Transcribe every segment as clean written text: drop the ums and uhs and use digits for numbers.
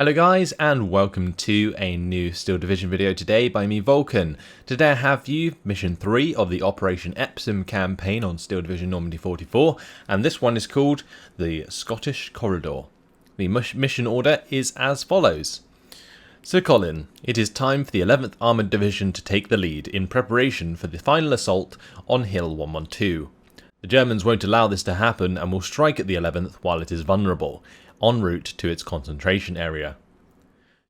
Hello guys, and welcome to a new Steel Division video today by me, Vulcan. Today I have for you Mission 3 of the Operation Epsom campaign on Steel Division Normandy 44, and this one is called the Scottish Corridor. The mission order is as follows. Sir Colin, it is time for the 11th Armoured Division to take the lead in preparation for the final assault on Hill 112. The Germans won't allow this to happen and will strike at the 11th while it is vulnerable, en route to its concentration area.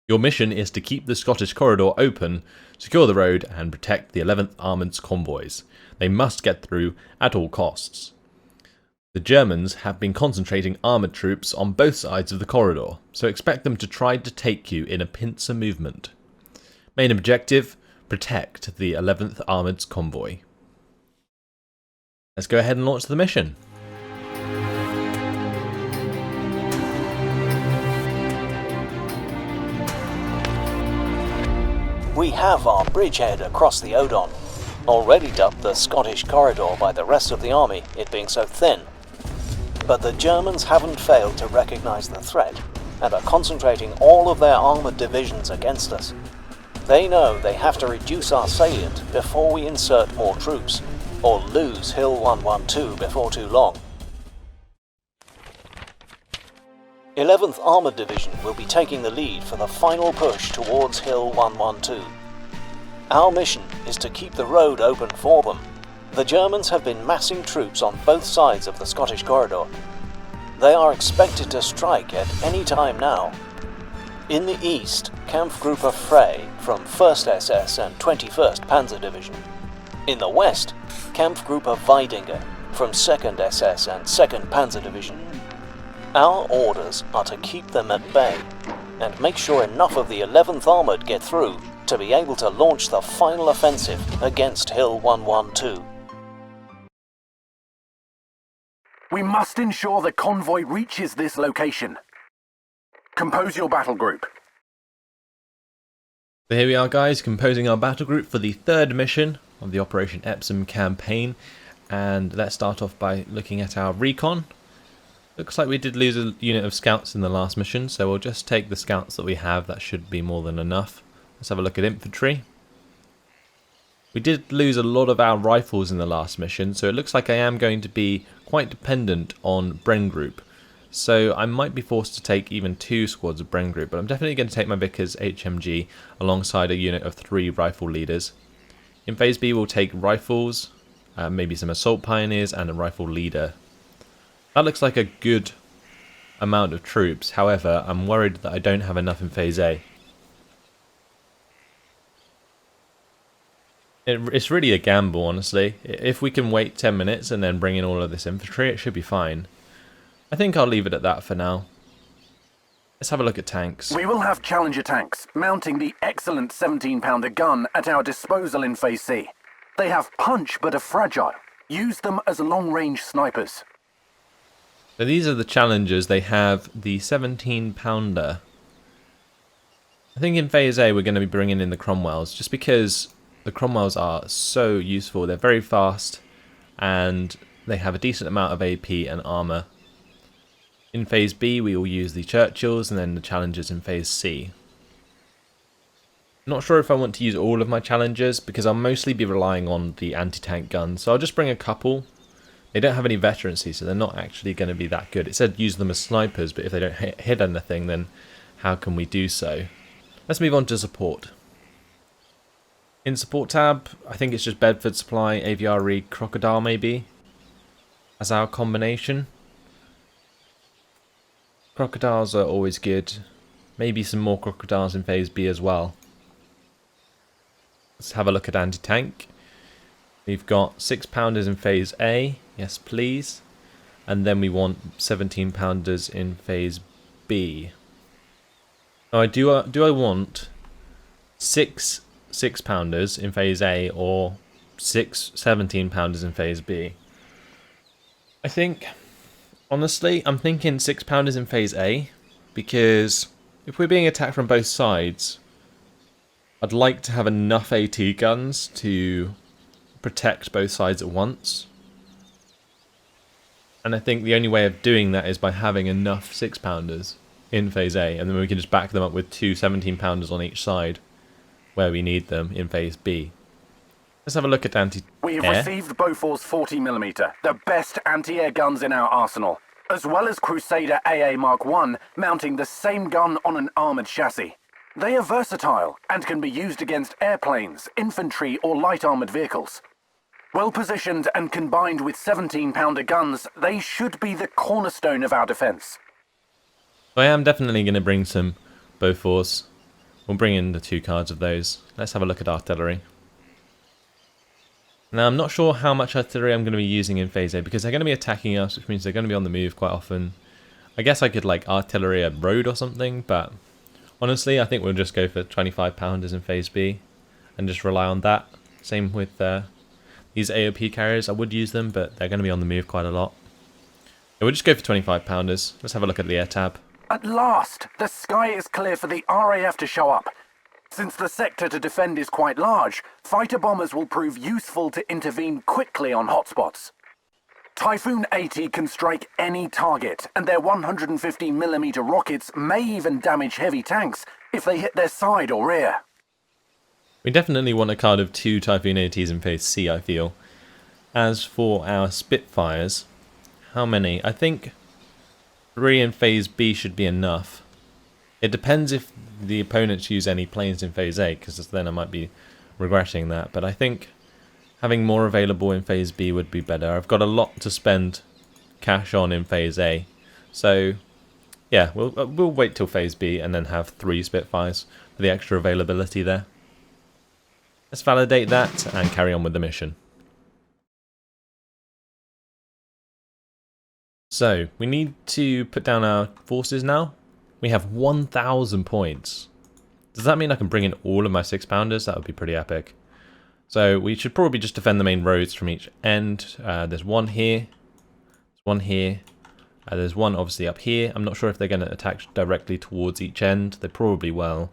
Your mission is to keep the Scottish Corridor open, secure the road and protect the 11th Armoured's convoys. They must get through at all costs. The Germans have been concentrating armoured troops on both sides of the corridor, so expect them to try to take you in a pincer movement. Main objective, protect the 11th Armoured's convoy. Let's go ahead and launch the mission. We have our bridgehead across the Odon, already dubbed the Scottish Corridor by the rest of the army, it being so thin. But the Germans haven't failed to recognise the threat, and are concentrating all of their armoured divisions against us. They know they have to reduce our salient before we insert more troops, or lose Hill 112 before too long. 11th Armoured Division will be taking the lead for the final push towards Hill 112. Our mission is to keep the road open for them. The Germans have been massing troops on both sides of the Scottish Corridor. They are expected to strike at any time now. In the east, Kampfgruppe Frey from 1st SS and 21st Panzer Division. In the west, Kampfgruppe Weidinger from 2nd SS and 2nd Panzer Division. Our orders are to keep them at bay, and make sure enough of the 11th Armoured get through to be able to launch the final offensive against Hill 112. We must ensure the convoy reaches this location. Compose your battle group. So here we are guys, composing our battle group for the third mission of the Operation Epsom campaign, and let's start off by looking at our recon. Looks like we did lose a unit of scouts in the last mission, so we'll just take the scouts that we have. That should be more than enough. Let's have a look at infantry. We did lose a lot of our rifles in the last mission, so it looks like I am going to be quite dependent on Battlegroup. So I might be forced to take even 2 squads of Battlegroup, but I'm definitely going to take my Vickers HMG alongside a unit of 3 rifle leaders. In Phase B we'll take rifles, maybe some assault pioneers and a rifle leader. That looks like a good amount of troops, however, I'm worried that I don't have enough in Phase A. It's really a gamble, honestly. If we can wait 10 minutes and then bring in all of this infantry, it should be fine. I think I'll leave it at that for now. Let's have a look at tanks. We will have Challenger tanks, mounting the excellent 17-pounder gun at our disposal in Phase C. They have punch but are fragile. Use them as long-range snipers. So these are the Challengers. They have the 17-pounder. I think in Phase A we're going to be bringing in the Cromwells, just because the Cromwells are so useful. They're very fast and they have a decent amount of AP and armour. In Phase B we will use the Churchills and then the Challengers in Phase C. Not sure if I want to use all of my Challengers because I'll mostly be relying on the anti-tank guns, so I'll just bring a couple. They don't have any veterancy, so they're not actually going to be that good. It said use them as snipers, but if they don't hit anything, then how can we do so? Let's move on to support. In support tab, I think it's just Bedford Supply, Aviary, Crocodile maybe, as our combination. Crocodiles are always good. Maybe some more Crocodiles in Phase B as well. Let's have a look at anti-tank. We've got 6-pounders in Phase A, yes please, and then we want 17-pounders in Phase B. Now, do I want 6 6-pounders in Phase A or 6 17-pounders in Phase B? I think, honestly, I'm thinking 6-pounders in Phase A, because if we're being attacked from both sides, I'd like to have enough AT guns to protect both sides at once. And I think the only way of doing that is by having enough 6-pounders. in Phase A, and then we can just back them up with two 17-pounders on each side where we need them in Phase B. Let's have a look at anti-air. We have received Bofort's 40mm, the best anti-air guns in our arsenal, as well as Crusader AA Mark I, mounting the same gun on an armoured chassis. They are versatile and can be used against airplanes, infantry or light armoured vehicles. Well positioned and combined with 17-pounder guns, they should be the cornerstone of our defence. I am definitely going to bring some Boforts. We'll bring in the 2 cards of those. Let's have a look at artillery. Now, I'm not sure how much artillery I'm going to be using in Phase A, because they're going to be attacking us, which means they're going to be on the move quite often. I guess I could, like, artillery a road or something, but honestly, I think we'll just go for 25-pounders in Phase B and just rely on that. Same with these AOP carriers. I would use them, but they're going to be on the move quite a lot. Yeah, we'll just go for 25-pounders. Let's have a look at the air tab. At last, the sky is clear for the RAF to show up. Since the sector to defend is quite large, fighter bombers will prove useful to intervene quickly on hotspots. Typhoon 80 can strike any target, and their 150mm rockets may even damage heavy tanks if they hit their side or rear. We definitely want a card of 2 Typhoon 80s in Phase C, I feel. As for our Spitfires, how many? I think 3 in Phase B should be enough. It depends if the opponents use any planes in Phase A, because then I might be regretting that. But I think having more available in Phase B would be better. I've got a lot to spend cash on in Phase A. So, yeah, we'll wait till Phase B and then have 3 Spitfires for the extra availability there. Let's validate that and carry on with the mission. So, we need to put down our forces now. We have 1,000 points. Does that mean I can bring in all of my 6-pounders? That would be pretty epic. So we should probably just defend the main roads from each end. There's one here. There's one here. There's one obviously up here. I'm not sure if they're going to attack directly towards each end. They probably will.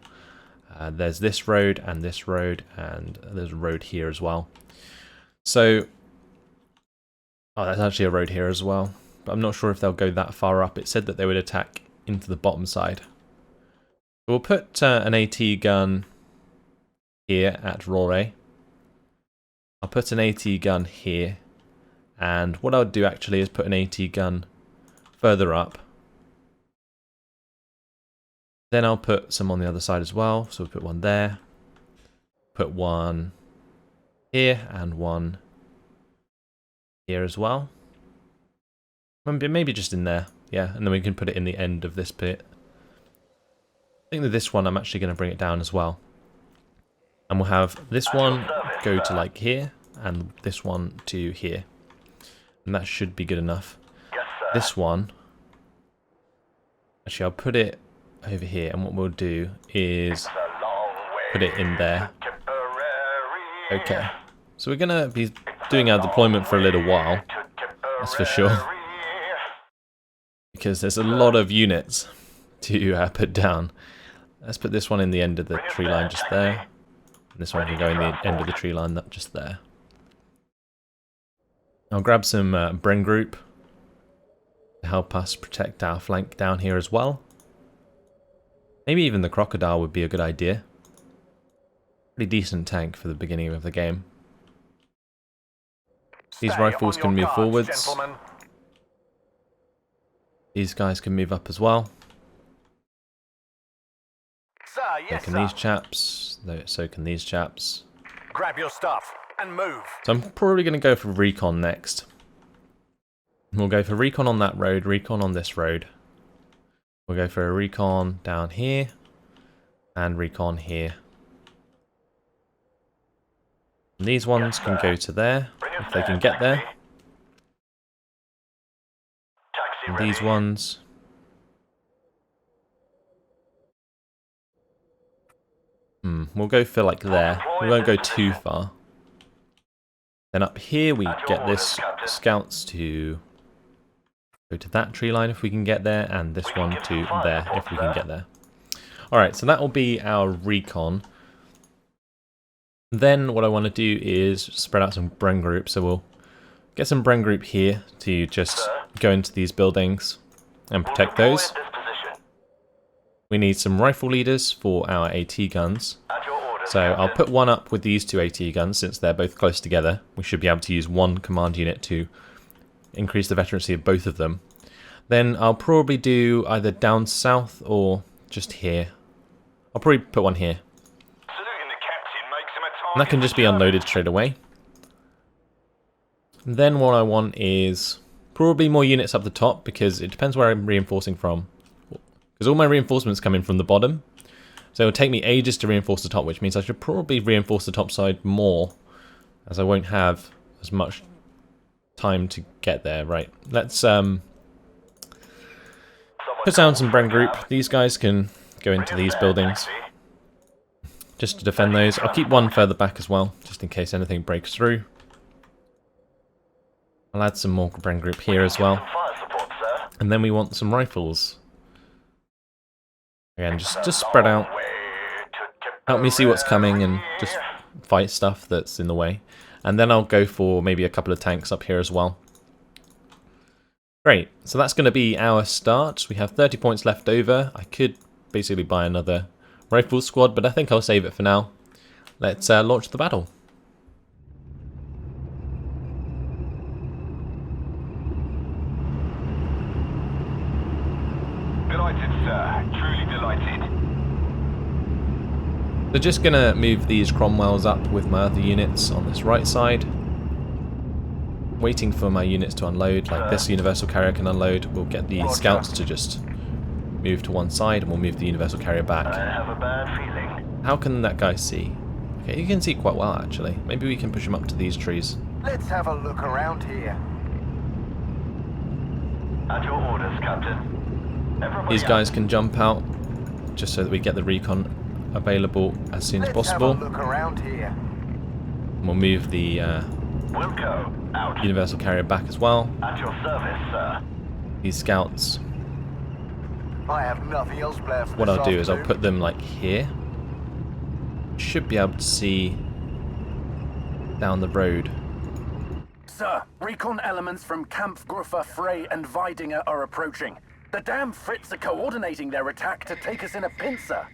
There's this road, and there's a road here as well. So, oh, there's actually a road here as well. But I'm not sure if they'll go that far up. It said that they would attack into the bottom side. We'll put an AT gun here at Rore. I'll put an AT gun here, and what I'll do actually is put an AT gun further up. Then I'll put some on the other side as well, so we'll put one there, put one here, and one here as well. Maybe just in there. Yeah, and then we can put it in the end of this bit. I think that this one I'm actually going to bring it down as well. And we'll have this one go to like here, and this one to here. And that should be good enough. This one, actually I'll put it over here, and what we'll do is put it in there. Okay, so we're going to be doing our deployment for a little while, that's for sure. Because there's a lot of units to put down. Let's put this one in the end of the tree line just there. And this one can go in the end of the tree line just there. I'll grab some Battlegroup to help us protect our flank down here as well. Maybe even the crocodile would be a good idea. Pretty decent tank for the beginning of the game. These rifles can move forwards. Gentlemen. These guys can move up as well. Sir, yes, so can these chaps. So can these chaps. Grab your stuff and move. So I'm probably going to go for recon next. We'll go for recon on that road, recon on this road. We'll go for a recon down here, and recon here. And these ones can go to there, if they can get there. And these ones. We'll go for like there. We won't go too far. Then up here we get this scouts to go to that tree line if we can get there, and this one to there if we can get there. Alright, so that will be our recon. Then what I want to do is spread out some Battlegroup, so we'll get some Battlegroup here to just go into these buildings and protect those. we need some rifle leaders for our AT guns. So I'll put one up with these two AT guns since they're both close together. We should be able to use one command unit to increase the veterancy of both of them. Then I'll probably do either down south or just here. I'll probably put one here. And that can just be unloaded straight away. And then what I want is probably more units up the top because it depends where I'm reinforcing from. Because all my reinforcements come in from the bottom. So it'll take me ages to reinforce the top, which means I should probably reinforce the top side more, as I won't have as much time to get there. Right, let's put down some Battlegroup. These guys can go into these buildings just to defend those. I'll keep one further back as well, just in case anything breaks through. I'll add some more Battlegroup here as well. And then we want some rifles. Again, just spread out. Help me see what's coming and just fight stuff that's in the way. And then I'll go for maybe a couple of tanks up here as well. Great, so that's going to be our start. We have 30 points left over. I could basically buy another rifle squad, but I think I'll save it for now. Let's launch the battle. Delighted, sir. Truly delighted. So just going to move these Cromwells up with my other units on this right side. Waiting for my units to unload, like this universal carrier can unload. We'll get the scouts to just move to one side and we'll move the universal carrier back. I have a bad feeling. How can that guy see? Okay, he can see quite well actually. Maybe we can push him up to these trees. Let's have a look around here. At your orders, Captain. Everybody These guys can jump out just so that we get the recon available as soon as possible. Let's have a look around here. We'll move the Wilco, out. universal carrier back as well. At your service, sir. These scouts, I have nothing else planned for what this I'll do is I'll afternoon. put them like here. Should be able to see down the road. Sir, recon elements from Kampfgruppe, Frey and Weidinger are approaching. The damn Fritz are coordinating their attack to take us in a pincer.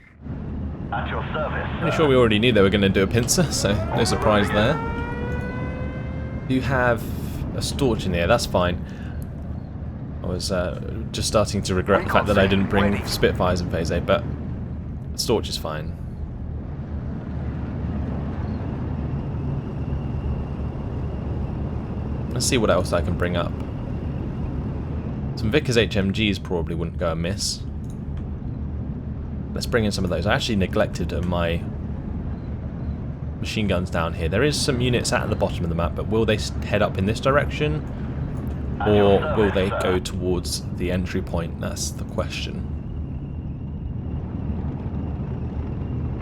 At your service, sir. Pretty sure we already knew they were going to do a pincer, so no surprise there. You have a Storch in there, that's fine. I was just starting to regret the fact that I didn't bring Spitfires in Phase A, but Storch is fine. Let's see what else I can bring up. Some Vickers HMGs probably wouldn't go amiss. Let's bring in some of those. I actually neglected my machine guns down here. There is some units at the bottom of the map, but will they head up in this direction? Or will they go towards the entry point? That's the question.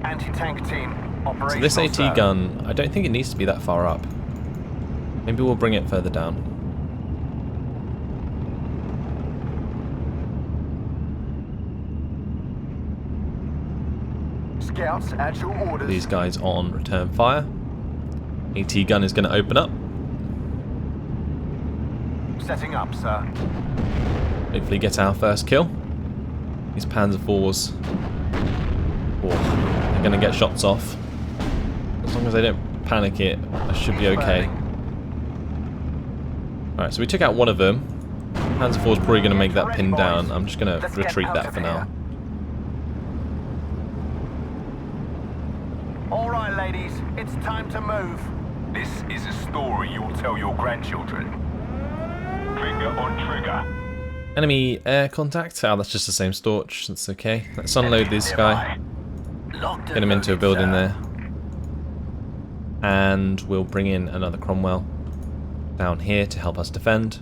Anti-tank team, So this operational, AT gun, I don't think it needs to be that far up. Maybe we'll bring it further down. Scouts at your orders. These guys on return fire. AT gun is going to open up. Setting up, sir. Hopefully get our first kill. These Panzer IVs, they're going to get shots off. As long as they don't panic it, I should be okay. Alright, so we took out one of them. Panzer IV is probably going to make that pin down. I'm just going to retreat that for now. All right, ladies, it's time to move. This is a story you'll tell your grandchildren. Finger on trigger. Enemy air contact. Oh, that's just the same Storch. That's okay. Let's unload this guy. Get him into a building there. And we'll bring in another Cromwell down here to help us defend.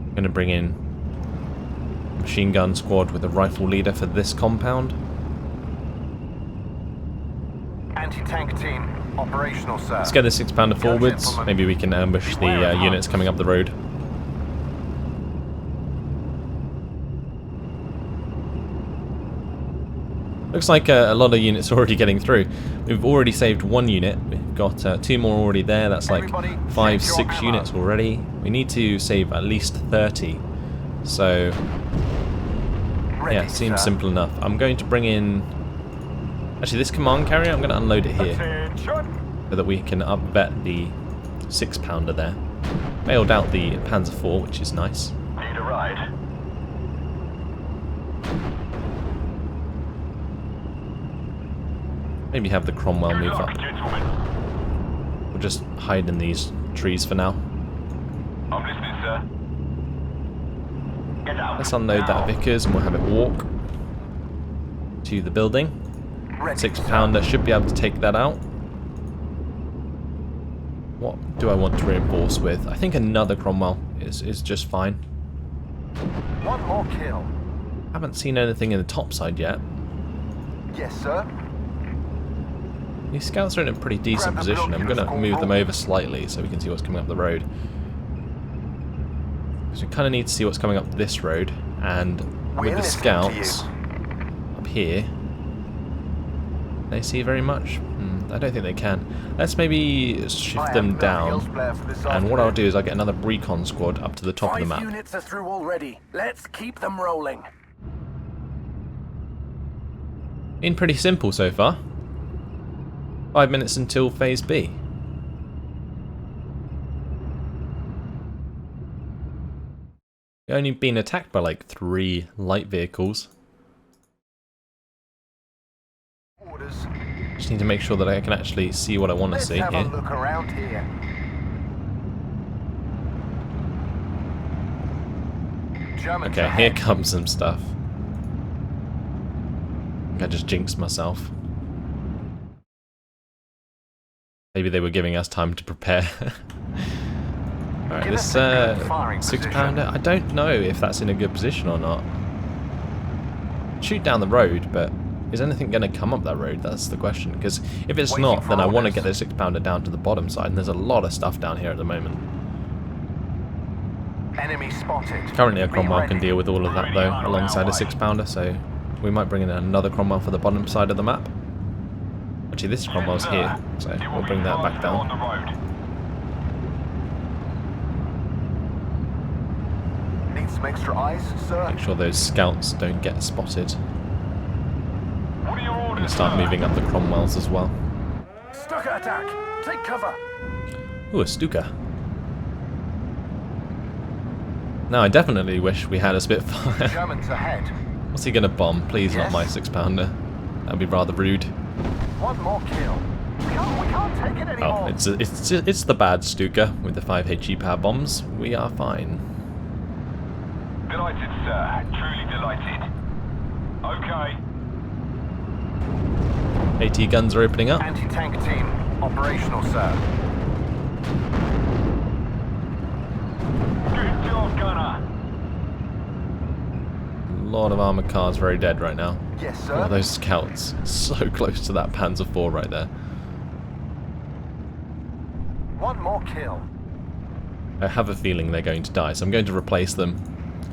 I'm going to bring in a machine gun squad with a rifle leader for this compound. Anti-tank team, operational, sir. Let's get the 6-pounder forwards. Maybe we can ambush the units coming up the road. Looks like a lot of units are already getting through. We've already saved one unit. We've got 2 more already there. That's like 5, 6 units already. We need to save at least 30 So, Ready, yeah, seems sir. simple enough. I'm going to bring in... Actually, this command carrier, I'm going to unload it here. Attention! So that we can up-vet the 6-pounder there. Bailed out the Panzer IV, which is nice. Need a ride? Maybe have the Cromwell Good move luck, up. gentlemen. We'll just hide in these trees for now. I'm listening, sir. Get out. Let's unload that Vickers and we'll have it walk to the building. Ready, 6-pounder should be able to take that out. What do I want to reinforce with? I think another Cromwell is just fine. One more kill. Haven't seen anything in the top side yet. Yes, sir. These scouts are in a pretty decent Grab the position. I'm going to binoculars, move them Corporal. over slightly so we can see what's coming up the road. Because we kind of need to see what's coming up this road. And We're with the listening to you. scouts up here, they see very much? I don't think they can. Let's maybe shift I them am Per down. Kiilstofte for this And what I'll afternoon. do is I'll get another recon squad up to the top of the 5 map. units are through already. Let's keep them rolling. Been pretty simple so far. 5 minutes until phase B. We've only been attacked by like 3 light vehicles. Orders. Just need to make sure that I can actually see what I want to Let's see have a here. look around here. Germans Okay, ahead. here comes some stuff. I think I just jinxed myself. Maybe they were giving us time to prepare. Alright, Give this us a good firing 6-pounder, I don't know if that's in a good position or not. Shoot down the road, but is anything going to come up that road? That's the question. Because if it's Waiting not, for then I want to orders. get the 6-pounder down to the bottom side, and there's a lot of stuff down here at the moment. Enemy spotted. Currently a Be Cromwell can ready. deal with all of that though, alongside a 6-pounder, so we might bring in another Cromwell for the bottom side of the map. Actually, this Cromwell's here, so we'll bring that back On down. the road. Need some extra eyes, sir. Make sure those scouts don't get spotted. What are your I'm going orders, to start sir? moving up the Cromwells as well. Stuka attack. Take cover. Ooh, a Stuka. Now, I definitely wish we had a Spitfire. Germans ahead. What's he going to bomb? Please not Yes. my 6-pounder. That would be rather rude. One more kill. We can't take it Oh, anymore. it's the bad Stuka with the 5 HE power bombs. We are fine. Delighted, sir. Truly delighted. Okay. AT guns are opening up. Anti-tank team, operational, sir. Good job, gunner. A lot of armoured cars very dead right now. Yes, Oh, sir. those scouts. So close to that Panzer IV right there. One more kill. I have a feeling they're going to die, so I'm going to replace them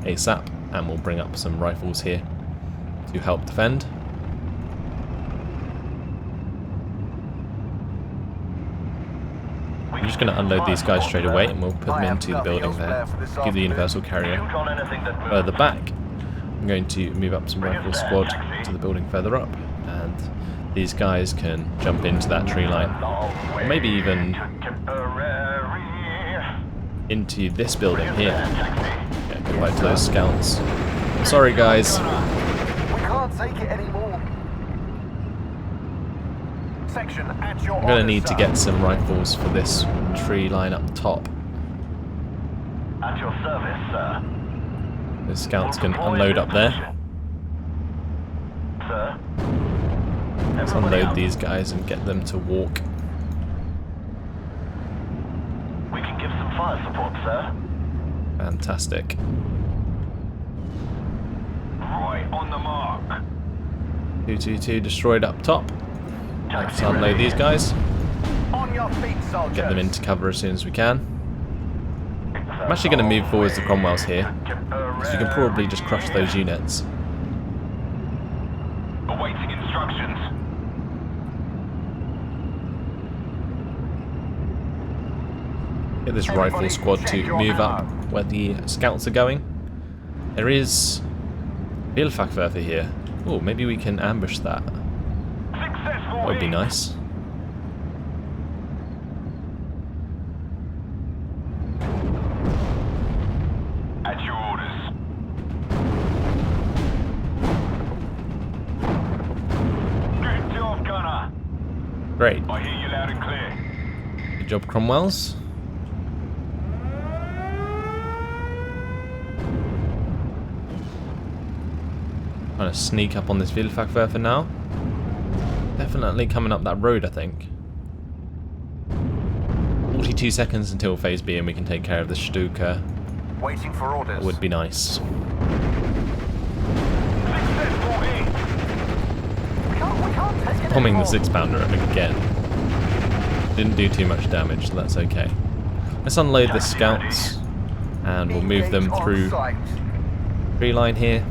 ASAP, and we'll bring up some rifles here to help defend. I'm just going to unload these guys straight away, and we'll put them into the building there. Give the universal carrier Shoot on anything that further back. I'm going to move up some rifle squad to the building further up, and these guys can jump into that tree line, or maybe even into this building here. Yeah, goodbye to those scouts. Sorry guys. We can't take it anymore. Section at your I'm going to orders, need to sir. get some rifles for this tree line up top. At your service, sir. The scouts can unload up there. Sir. Let's unload these guys and get them to walk. We can give some fire support, sir. Fantastic. Right on the mark. 222 destroyed up top. Let's unload these guys. On your feet, soldiers. Get them into cover as soon as we can. I'm actually going to move forwards the Cromwells here, so you can probably just crush those units. Awaiting instructions. Get this rifle squad to move up where the scouts are going. There is Vielfachwerfer here. Oh, maybe we can ambush that. Successful That would be hit. nice. At your orders. Good job, Gunner. Great. I hear you loud and clear. Good job, Cromwells. Trying to sneak up on this Vielfachwerfer now. Definitely coming up that road, I think. 42 seconds until phase B and we can take care of the Stuka. Waiting for orders. Would be nice. Successful hit. We can't take it Bombing the anymore. 6-pounder again. Didn't do too much damage, so that's okay. Let's unload the scouts and we'll move them Engage on through sight. tree line here.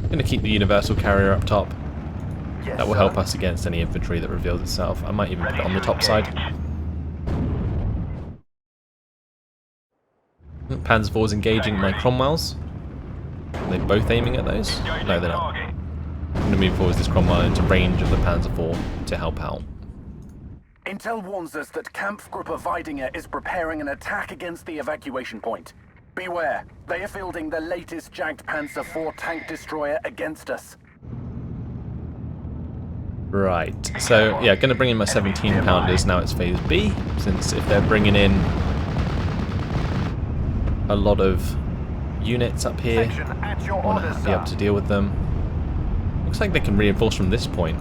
Gonna keep the universal carrier up top. Yes, That will sir. help us against any infantry that reveals itself. I might even put it on the top side. Panzer IV's engaging my Cromwells. Are they both aiming at those? No, they're not. Target. I'm going to move forward this Cromwell into range of the Panzer IV to help out. Intel warns us that Kampfgruppe Weidinger is preparing an attack against the evacuation point. Beware, they are fielding the latest Jagd Panzer IV tank destroyer against us. Right, so yeah, going to bring in my 17-pounders. Now it's phase B, since if they're bringing in a lot of units up here, Section at your I want orders, to be able to deal with them. Looks like they can reinforce from this point.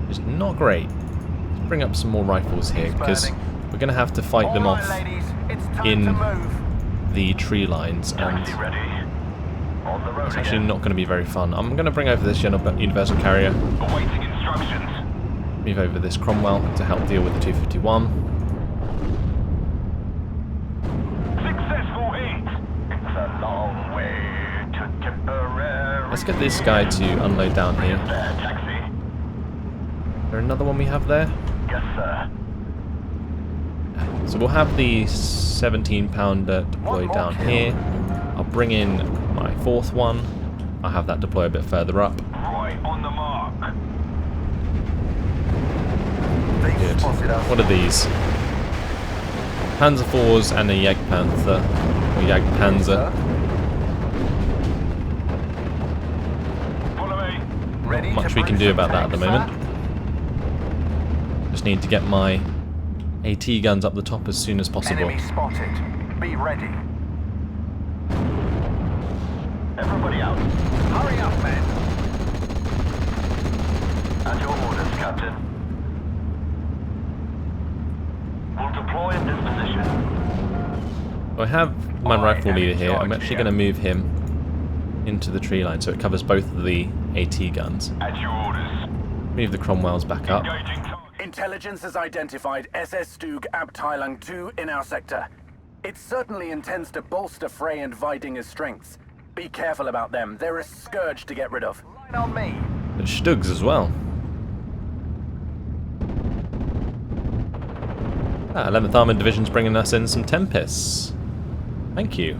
It's not great. Let's bring up some more rifles here, because we're going to have to fight them All off right, ladies, it's time in to move. the tree lines, and Taxi ready. On the road it's actually again. not going to be very fun. I'm going to bring over this universal carrier, Awaiting instructions. move over this Cromwell to help deal with the 251. Successful hit. It's a long way to Tipperary. Let's get this guy to unload down here. There, taxi. Is there another one we have there? Yes, sir. So we'll have the 17-pounder deployed down here. I'll bring in my 4th one. I'll have that deploy a bit further up. Right on the mark. They've Good. spotted us. What are these? Panzer IVs and a Jagdpanther. Or Jagdpanzer. Follow me. Ready Not much to we can bring do some about that at the tanks, moment. Just need to get my AT guns up the top as soon as sir? possible. Enemy spotted. Be ready. Everybody out. Hurry up, men. At your orders, Captain. We'll deploy in this position. I have my rifle leader here. I'm actually going to move him into the tree line so it covers both of the AT guns. At your orders. Move the Cromwells back up. Engaging target. Intelligence has identified SS Stug Abteilung 2 in our sector. It certainly intends to bolster Frey and Weidinger's strengths. Be careful about them. They're a scourge to get rid of. Line on me. And Stugs as well. 11th Armoured Division's bringing us in some Tempests. Thank you.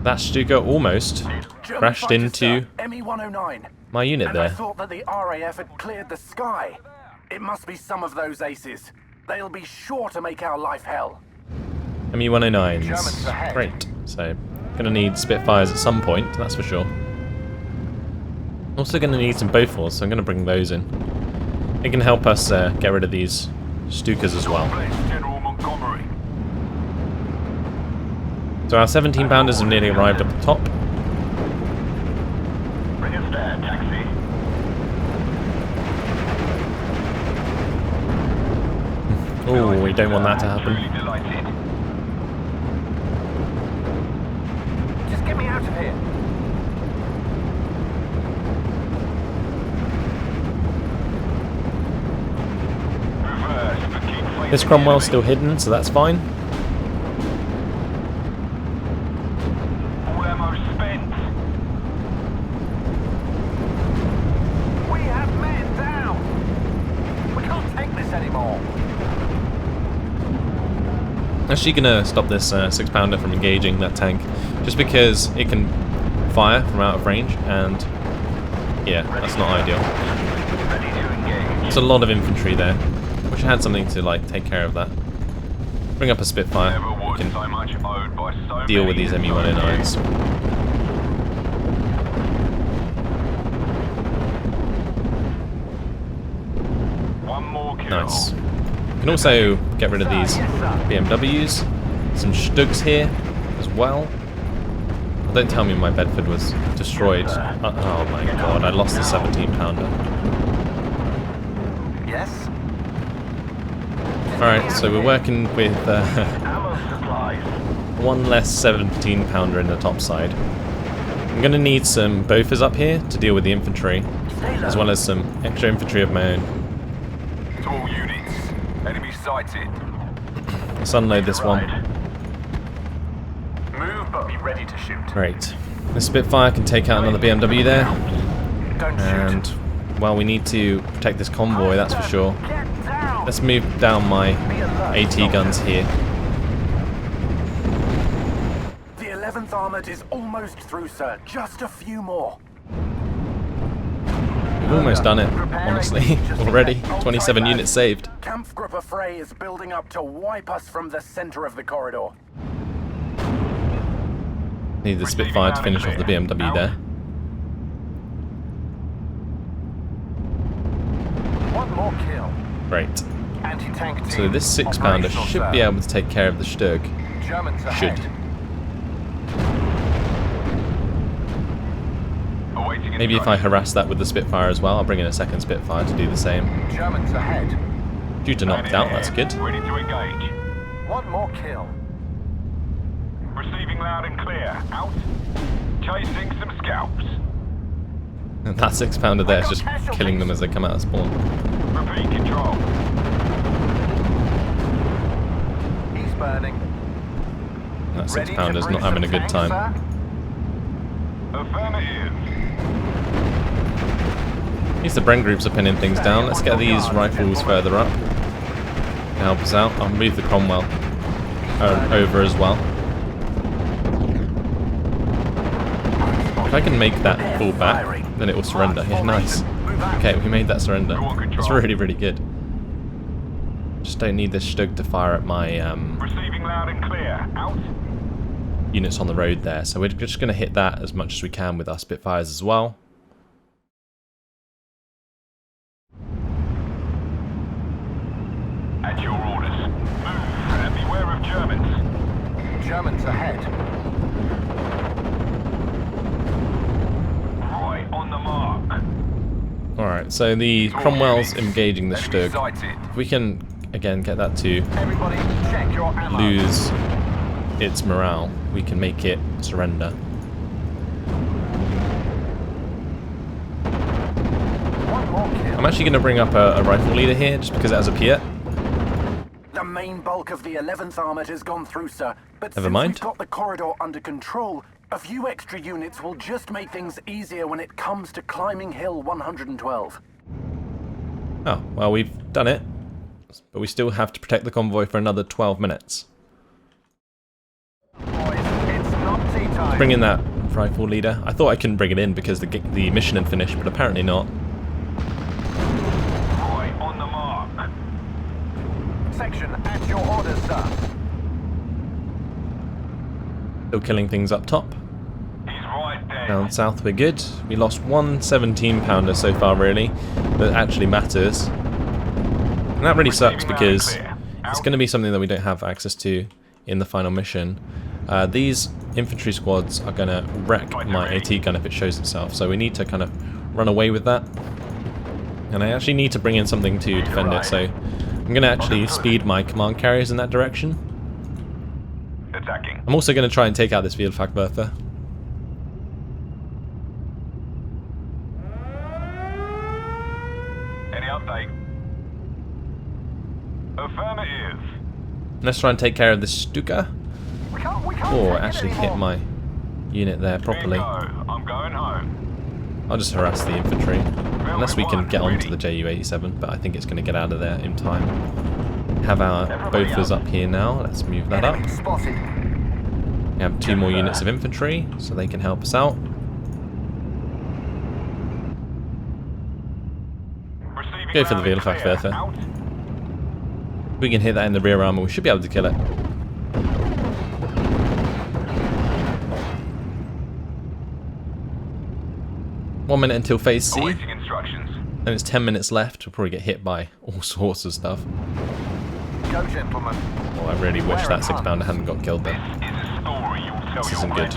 That Stuka almost German crashed fighter, into sir, ME-109. my unit And I there. thought that the RAF had cleared the sky. It must be some of those aces. They'll be sure to make our life hell. Germans ME-109s. ahead. Great. So, gonna need Spitfires at some point, that's for sure. Also gonna need some Bofors, so I'm gonna bring those in. They can help us get rid of these Stukas as well. Bless General Montgomery. So our 17-pounders have nearly arrived up the top. Bring us there, taxi. Oh, we don't want that to happen. Truly delighted. Just get me out of here. Reverse, but keep fighting This the Cromwell's enemy. still hidden, so that's fine. All ammo spent. We have men down. We can't take this anymore. Actually gonna stop this 6-pounder from engaging that tank, just because it can fire from out of range, and yeah, that's not ideal. There's a lot of infantry there. Wish I had something to like take care of that. Bring up a Spitfire. We can deal with these ME-109s. Nice. We can also get rid of these BMWs. Some Stugs here as well. Don't tell me my Bedford was destroyed. Oh my god, I lost the 17-pounder. Yes? Alright, so we're working with one less 17-pounder in the top side. I'm going to need some Bofors up here to deal with the infantry, as well as some extra infantry of my own. To all units, enemy sighted. Let's unload this one. Move, but be ready to shoot. Great. The Spitfire can take out another BMW there. Don't And, well, we need to protect this convoy, that's for sure. Get down! Let's move down my AT guns here. The 11th Armoured is almost through, sir. Just a few more. We've almost done it, honestly, already. 27 units saved. Kampfgruppe Frey is building up to wipe us from the center of the corridor. Need the Spitfire to finish off the BMW there. One more kill. Great. Anti-tank team. So this 6-pounder operational, should sir. be able to take care of the Stug. Germans Should. ahead. Awaiting Maybe if I instruction. harass that with the Spitfire as well, I'll bring in a second Spitfire to do the same. Germans ahead. Due to knocked out, that's good. Ready to engage. One more kill. Receiving loud and clear. Out. Chasing some scalps. And that 6-pounder there is just killing them as they come out of spawn. Repeat control. He's burning. That Ready to 6-pounder's bring not having a some good tanks, time. sir? Affirmative. At least the Bren groups are pinning things down. Let's get these rifles further up. Help us out. I'll move the Cromwell over as well. If I can make that fall back, then it will surrender. Yeah, nice. Okay, we made that surrender. That's really, really good. Just don't need this Stug to fire at my Receiving loud and clear. Out. units on the road there. So we're just going to hit that as much as we can with our Spitfires as well. At your orders. Move and beware of Germans. Germans ahead. Right on the mark. Alright, so the Cromwell's engaging the Enemy Stug. sighted. If we can, again, get that to Everybody, check your ammo. lose its morale, we can make it surrender. One more kill. I'm actually going to bring up a rifle leader here, just because it has a Piet. The main bulk of the 11th Armoured has gone through, sir. But Never since mind. we've got the corridor under control, a few extra units will just make things easier when it comes to climbing Hill 112. Oh, well, we've done it. But we still have to protect the convoy for another 12 minutes. Boys, it's not tea time. Bring in that rifle leader. I thought I couldn't bring it in because the mission had finished, but apparently not. Right on the mark. Section at your orders, sir. Still killing things up top. He's right there. Down south we're good. We lost one 17-pounder so far, really, that actually matters. And that really sucks because it's going to be something that we don't have access to in the final mission. These infantry squads are going to wreck my AT gun if it shows itself, so we need to kind of run away with that. And I actually need to bring in something to defend it, so I'm going to actually speed my command carriers in that direction. Attacking. I'm also going to try and take out this Vielfachwerfer. Any update? Affirmative. Let's try and take care of this Stuka, We can't or take it actually hit anymore. my unit there properly. Bingo. I'm going home. I'll just harass the infantry, unless we can get onto the Ju-87, but I think it's going to get out of there in time. have our Bofors up here now. Let's move that up. Enemy spotted. We have 2 more units of infantry, so they can help us out. Go for the Vielfachwerfer. If we can hit that in the rear armor, we should be able to kill it. One minute until phase C. Then it's 10 minutes left. We'll probably get hit by all sorts of stuff. Go, gentlemen. Oh, I really wish that 6-pounder hadn't got killed then. This isn't good.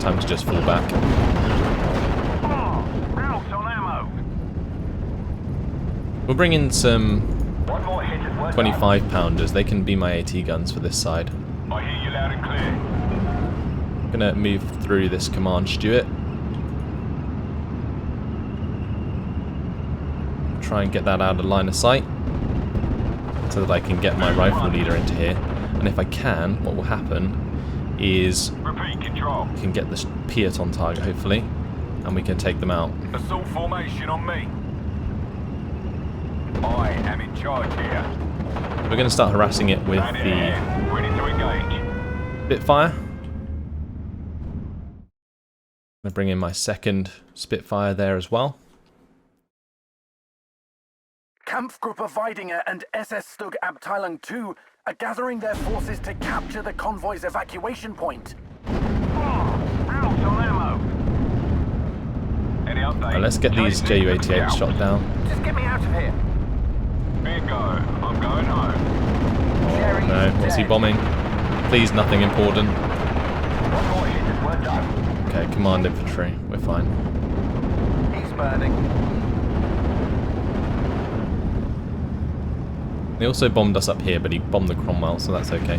Time to just fall back. Out on ammo. We'll bring in some 25-pounders. They can be my AT guns for this side. I hear you loud and clear. I'm gonna move through this command Stuart. Try and get that out of line of sight so that I can get my rifle leader into here. And if I can, what will happen is Repeat control. we can get this Piat on target, hopefully, and we can take them out. Assault formation on me. I am in charge here. We're going to start harassing it with Landed the ahead. Ready to engage. Spitfire. I'm going to bring in my second Spitfire there as well. Kampfgruppe Weidinger and SS Stug Abteilung 2 are gathering their forces to capture the convoy's evacuation point. Out on ammo. Any update? Right, let's get these Ju-88s shot down. Just get me out of here. Bingo. I'm going home. Jerry's No, what's he dead. bombing? Please, nothing important. One more hit and we're done. Okay, command infantry. We're fine. He's burning. He also bombed us up here, but he bombed the Cromwell, so that's okay.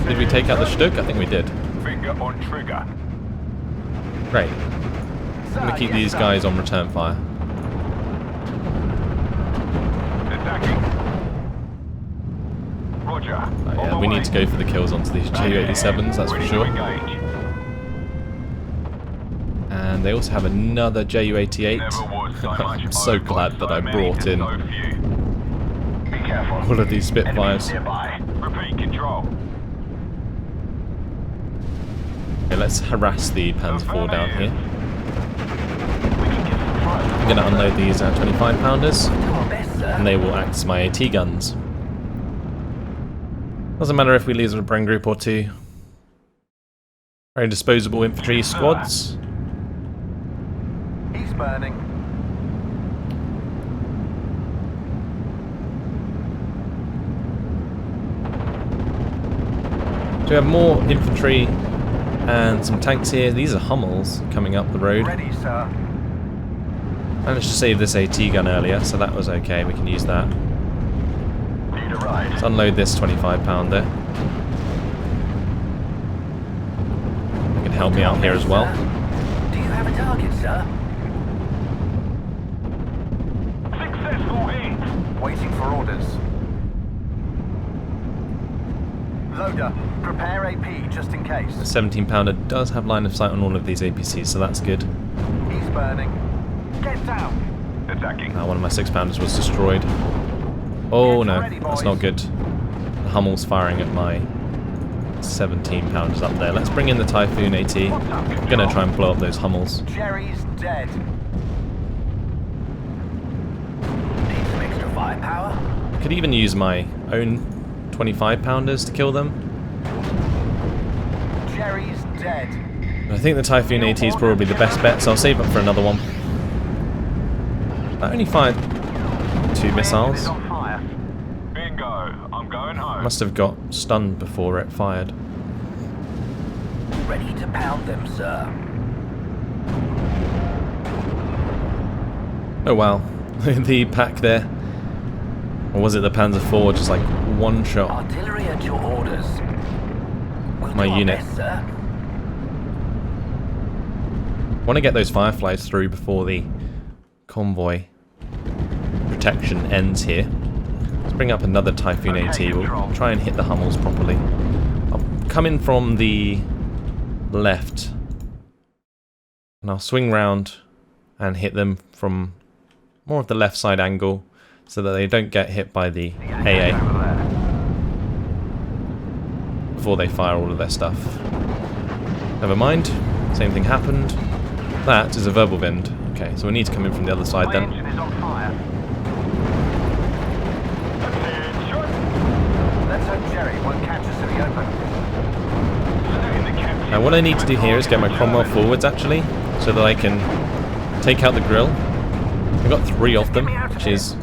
Did we take out the Stug? I think we did. Finger on trigger. Great. I'm going to keep these guys on return fire. Attacking. Roger. Oh, yeah, we need to go for the kills onto these Ju-87s, that's for sure. And they also have another Ju-88. I'm so glad that I brought in all of these Spitfires. Repeat control. Okay, let's harass the Panzer IV down here. I'm going to unload these 25-pounders, and they will act as my AT guns. Doesn't matter if we lose a Bren group or two. Very disposable infantry squads. He's burning. So we have more infantry and some tanks here. These are Hummels coming up the road. Ready, sir. Managed to save this AT gun earlier, so that was okay. We can use that. Need a ride. Let's unload this 25-pounder. You can help me out here as well. Do you have a target, sir? Successful hit. Waiting for orders. Loader, prepare AP just in case. The 17-pounder does have line of sight on all of these APCs, so that's good. He's burning. Get down. Attacking. One of my 6-pounders was destroyed. Oh no, that's not good. The Hummel's firing at my 17-pounders up there. Let's bring in the Typhoon AT. I'm gonna try and blow up those Hummels. Jerry's dead. Need some extra firepower? Could even use my own 25-pounders to kill them. Jerry's dead. But I think the Typhoon AT is probably the best bet, so I'll save up for another one. I only fired 2 missiles. On fire. Bingo. I'm going home. Must have got stunned before it fired. Ready to pound them, sir. Oh wow, the pack there. Or was it the Panzer IV, just like one shot Artillery at your orders. We'll my do our unit. best, sir. Want to get those Fireflies through before the convoy protection ends here. Let's bring up another Typhoon AT. We'll try and hit the Hummels properly. I'll come in from the left and I'll swing round and hit them from more of the left side angle so that they don't get hit by the AA before they fire all of their stuff. Never mind, same thing happened. That is a verbal wind. Okay, so we need to come in from the other side then. Engine is on fire. Let's hope Jerry won't catch us in the open. Now what I need to do here is get my Cromwell forwards actually, so that I can take out the grill. I've got 3 of them, which is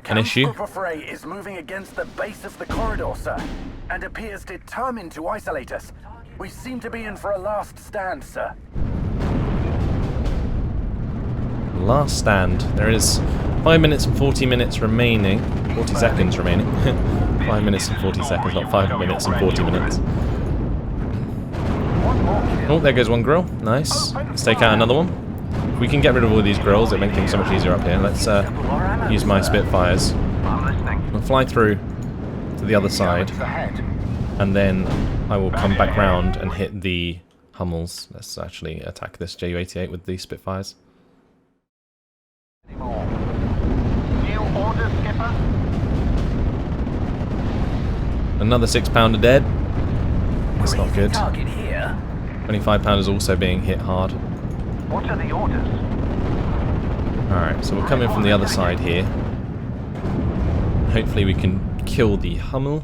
an issue. Frey is moving against the base of the corridor, sir, and appears determined to isolate us. We seem to be in for a last stand, sir. Last stand. There is 5 minutes and 40 minutes remaining. 40 seconds remaining. 5 minutes and 40 seconds, not 5 minutes and 40 minutes. Oh, there goes one grill. Nice. Let's take out another one. If we can get rid of all these grills, it'll make things so much easier up here. Let's use my Spitfires. We'll fly through to the other side, and then I will come back round and hit the Hummels. Let's actually attack this Ju-88 with the Spitfires. New order, skipper. Another 6-pounder dead. That's not good. Target here. 25-pounders also being hit hard. What are the orders? Alright, so we'll come in from the other side here. Hopefully we can kill the Hummel.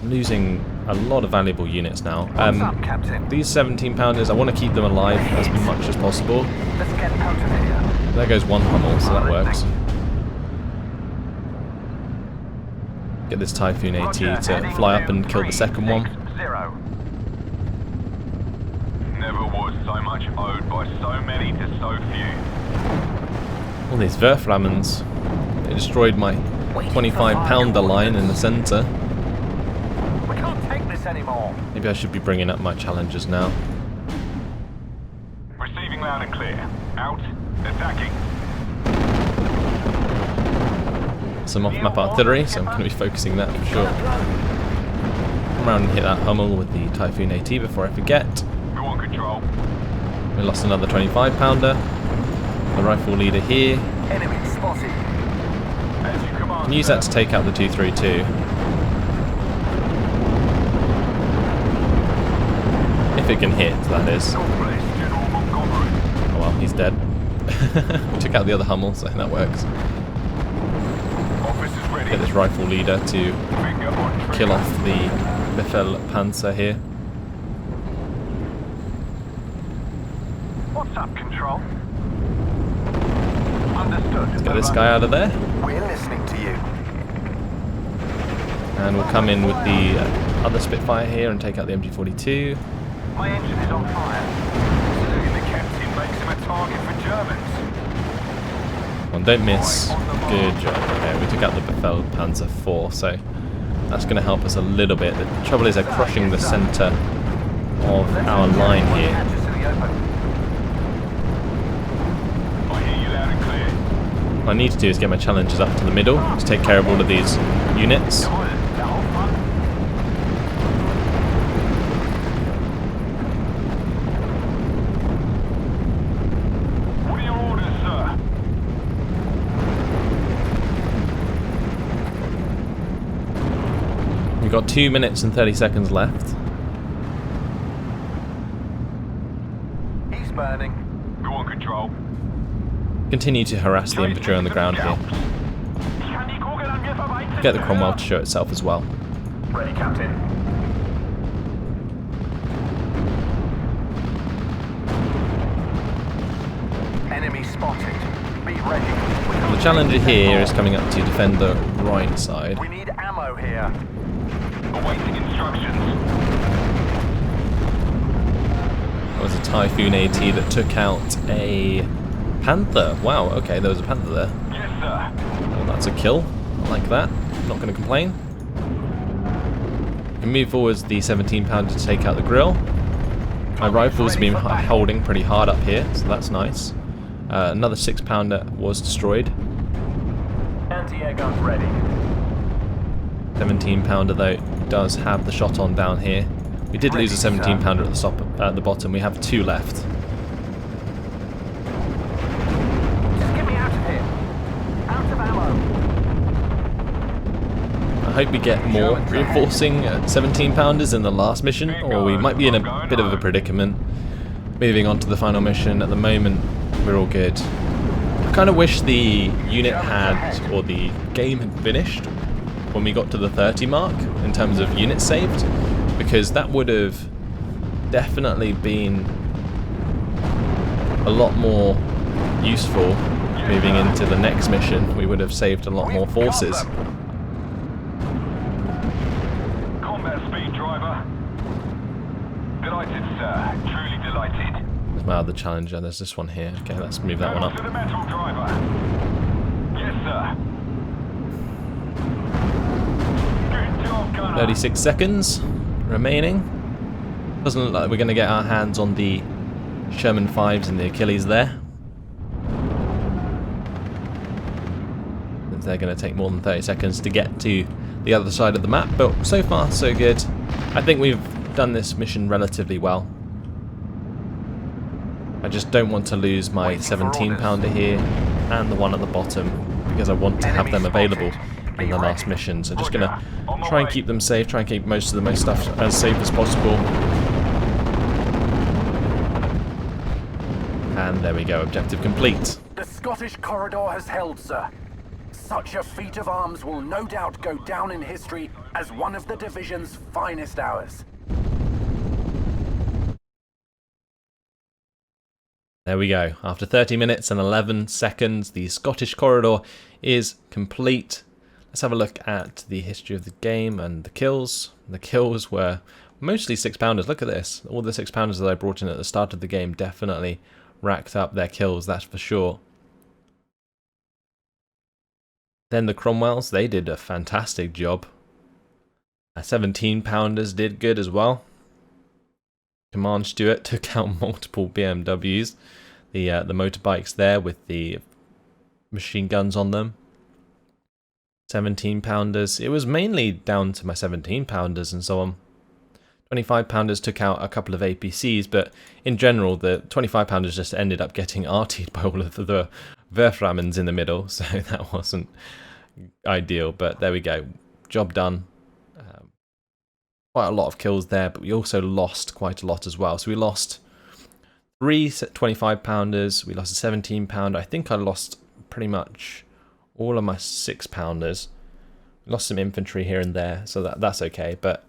I'm losing a lot of valuable units now. What's up, Captain? These 17-pounders, I want to keep them alive as much as possible. Let's get out of here. There goes one Hummel, so that works. Get this Typhoon AT to fly up and kill the second one. Never was so much owed by so many to so few. All these Verflammens. They destroyed my 25-pounder line in the centre. We can't take this anymore. Maybe I should be bringing up my challengers now. Receiving loud and clear. Out. Attacking. Some off-map artillery, so I'm going to be focusing that for sure. Come around and hit that Hummel with the Typhoon AT before I forget. We're on control. We lost another 25-pounder. The rifle leader here. Enemy spotted. As you command. Can use that to take out the 232. If it can hit, that is. God bless General Montgomery. Oh well, he's dead. We took out the other Hummel, so that works. Officers ready. Get this rifle leader to Finger on trigger. kill off the Befehlpanzer here. What's up, control? Understood. Let's get this guy out of there. We're listening to you. And we'll come in with the other Spitfire here and take out the MG42. My engine is on fire. The captain makes him a target for Germans. Well, don't miss. Good job. Okay, we took out the Befehlpanzer 4, so that's going to help us a little bit. The trouble is they're crushing the centre of our line here. I hear you loud and clear. What I need to do is get my challengers up to the middle to take care of all of these units. Come on, the whole front. What are your orders, sir? We've got 2 minutes and 30 seconds left. He's burning. We're on control. Continue to harass the infantry on the ground here. Get the Cromwell to show itself as well. Ready, Captain. Enemy spotted. Be ready. The challenger here is coming up to defend the right side. We need ammo here. Awaiting instructions. There was a Typhoon AT that took out a Panther. Wow, okay, there was a Panther there. Yes, sir. Well, that's a kill. I like that. Not going to complain. We can move forwards the 17-pounder to take out the grill. My rifles have been holding pretty hard up here, so that's nice. Another 6-pounder was destroyed. Anti-air guns ready. 17-pounder though does have the shot on down here. We did lose a 17-pounder at the bottom. We have 2 left. Just get me out of here. hope we get more reinforcing 17 pounders in the last mission, or we might be in a bit of a predicament. Moving on to the final mission, at the moment we're all good. I kind of wish the unit had, or the game had finished when we got to the 30 mark in terms of units saved, because that would have definitely been a lot more useful moving into the next mission. We would have saved a lot more forces. Combat speed, driver. Delighted, sir. Truly delighted. There's my other challenger. There's this one here. Okay, let's move that one To up. the metal, driver. Yes, sir. Good job, gunner. 36 seconds remaining. Doesn't look like we're going to get our hands on the Sherman 5s and the Achilles there. They're going to take more than 30 seconds to get to the other side of the map, but so far so good. I think we've done this mission relatively well. I just don't want to lose my 17 pounder here and the one at the bottom, because I want to have them available in the last mission. So just going to try and keep them safe, try and keep most of the stuff as safe as possible. And there we go, objective complete. The Scottish corridor has held, sir. Such a feat of arms will no doubt go down in history as one of the division's finest hours. There we go. After 30 minutes and 11 seconds, the Scottish corridor is complete. Let's have a look at the history of the game and the kills. The kills were mostly 6-pounders. Look at this. All the 6-pounders that I brought in at the start of the game definitely racked up their kills, that's for sure. Then the Cromwells, they did a fantastic job. 17-pounders did good as well. Command Stuart took out multiple BMWs. The motorbikes there with the machine guns on them. 17-pounders. It was mainly down to my 17-pounders and so on. 25-pounders took out a couple of APCs, but in general, the 25-pounders just ended up getting artied by all of the Werframmens in the middle, so that wasn't ideal, but there we go. Job done. Quite a lot of kills there, but we also lost quite a lot as well. So we lost 3 25-pounders, we lost a 17-pounder. I think I lost pretty much all of my 6-pounders. Lost some infantry here and there, so that's okay, but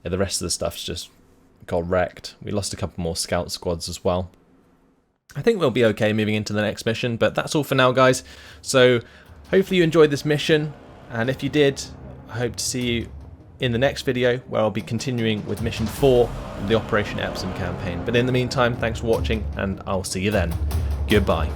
yeah, the rest of the stuff's just got wrecked. We lost a couple more scout squads as well. I think we'll be okay moving into the next mission, but that's all for now, guys. So hopefully you enjoyed this mission, and if you did, I hope to see you in the next video, where I'll be continuing with mission 4 of the Operation Epsom campaign. But in the meantime, thanks for watching, and I'll see you then. Goodbye.